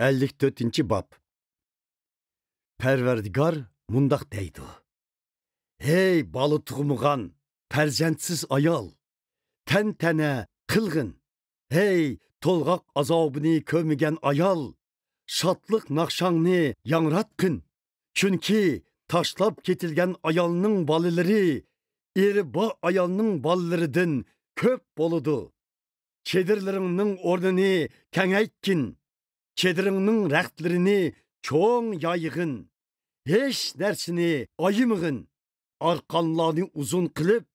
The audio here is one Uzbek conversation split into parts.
54 bab. Perverdigar mundaq deydi. Hey balı tuğmuğan, perzentsiz ayal, tene kılgın. Hey tolgaq azabını kömügen ayal, şatlık nakşanını yangratqın. Çünkü taşlap ketilgen ayalının balıları, eri ba ayalının balılarıdın köp boludu. Çedirlerinin ordini kengaytkin, çedirinin rəxtlerini çoğun yayığın. Hiç dersini ayımığın, arkanlarını uzun kılıp,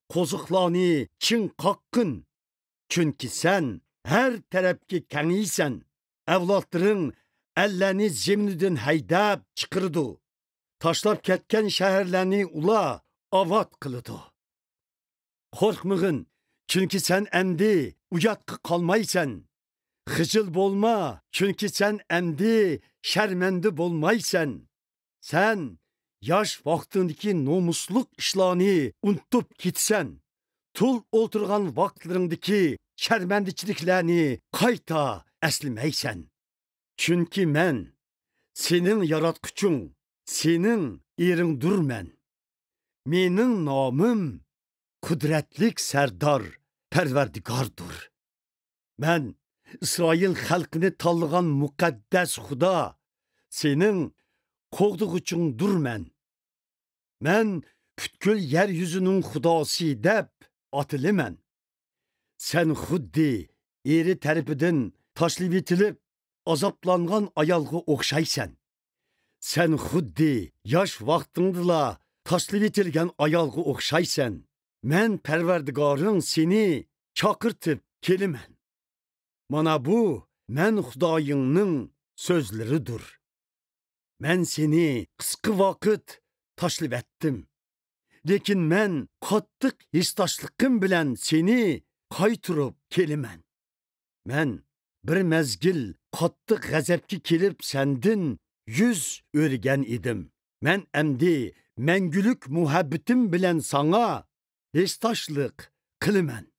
kozuklarını çin kakkın. Çünkü sen her tarafki kengiysen, evlatların ellerini zemininden haydap çıkırdı. Taşlap ketken şehirlerini ula avat kılıdı. Korkmığın, çünkü sen endi uyatkı kalmaysan. Hıcıl bolma, çünkü sen endi şermendi bolmaysan. Sen yaş vaktindeki nomusluk işlerini unutup gitsen. Tul oturgan vaktlarındaki şermendiçiliklerini kayta eslimeysen. Çünkü men, senin yaratkuçun, senin erindur men. Menin namım, kudretlik serdar, perverdigardır. Men, İsrail halkını tallıgan mukaddes Xuda, senin kovduğuçundur men. Men, pütkül yeryüzünün Xudası dep atılimen. Sen xuddi eri terpidin taşlip itilip, azaplangan ayalgı okşaysan. Sen xuddi yaş vaxtındıla taşlip itilgen ayalgı okşaysan. Men perverdigarın seni çakırtıp kelimen. Mana bu men Xudayının sözleridir. Men seni kıskı vakit taşlip ettim. Lekin men qattiq histaşlıkım bilen seni kaytırıp kelimen. Men bir mezgil qattiq gazepki kelip sendin yüz örgen idim. Men emdi mengülük muhabbetim bilen sana histaşlık kılımen.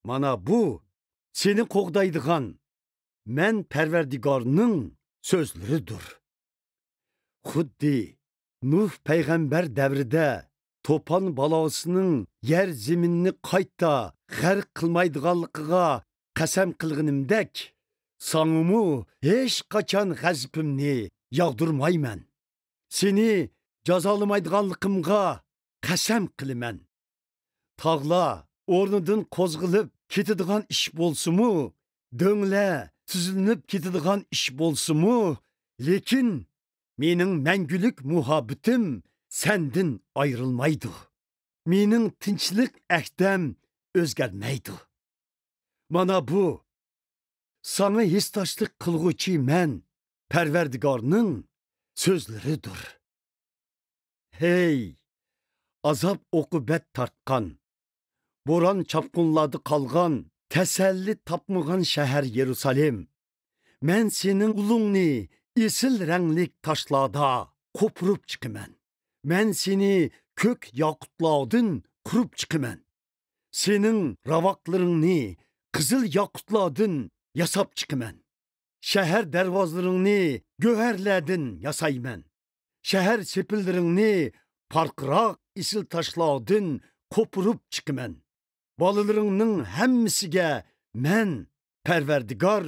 Mana bu seni qoğdaydıgan men perverdigarının sözleridir. Xuddi Nuh peygamber devride topan balasının yer zeminini kayta g'arq qilmaydiganligiga qasam qilganimdek, sanımı hiç kaçan g'azabimni yağdırmayman. Seni cazalamaydiganligimga qasam qilaman. Tağla o'rnidan qo'zg'ilib ketadigan ish bo'lsa-mu, do'ngla tuzilib ketadigan ish bo'lsa-mu, lekin mening mengülük muhabbetim sendin ayrılmaydı. Mening tinchlik ahdam o'zgarmaydi. Mana bu sana histaşlık qilg'uchi men perverdigarning sözleridir. Hey, azap oqubet tartqan, boran çapqınladı qalgan, təsəlli tapmıgan şəhər Yerusalim. Men senin ulungni esil renglik taşlarda kopurup çıkımen. Men seni kök yakutladın kurup çıkımen. Senin ravaklarını kızıl yakutladın yasap çıkımen. Şehir dervazlarını göherledin yasaymen. Şehir sepillerini parkırak esil taşladın kopurup çıkımen. Balılarının hemmisige men perverdigar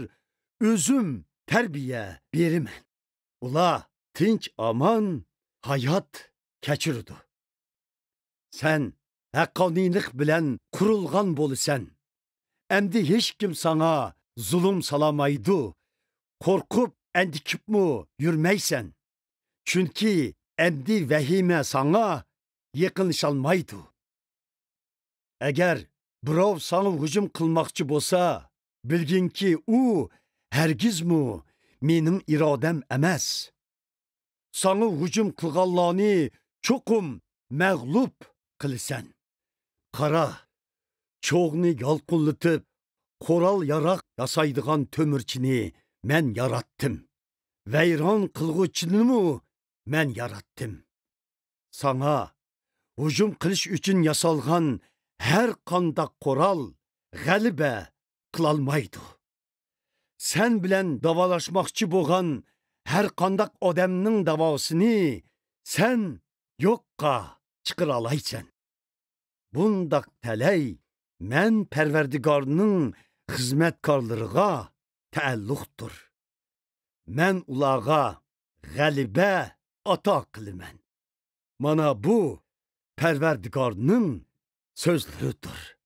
özüm terbiye berimen. Ula tinç aman hayat keçirdi. Sen haqqanilik bilen kurulgan bolusen. Emdi hiç kim sana zulüm salamaydı. Korkup endikip mu yürmeysen. Çünkü emdi vehime sana yakınlaşalmaydı. Eğer birov sana hücum kılmakçı bolsa, bilgin ki u hergiz mu mening irodam emas. Sana hücum qilganlarni cho'qim mag'lub qilasan. Qara, cho'g'ni yolqinlatib, qo'ral yaroq yasaydigan to'mirchini men yaratdim. Vayron qilg'uvchini men yaratdim. Sana hücum qilish uchun yasalgan her qandaq qo'ral g'alaba qilolmaydi. Sen bilen davalaşmakçı boğan her qandaq odamning davosini sen yo'qqa chiqaralaysan. Bundaq təlay mən Pərverdigarının xizmətkarlığına təəlluqdur. Mən ulağa qəlibə ata qılımən. Mana bu Pərverdigarının sözleridir.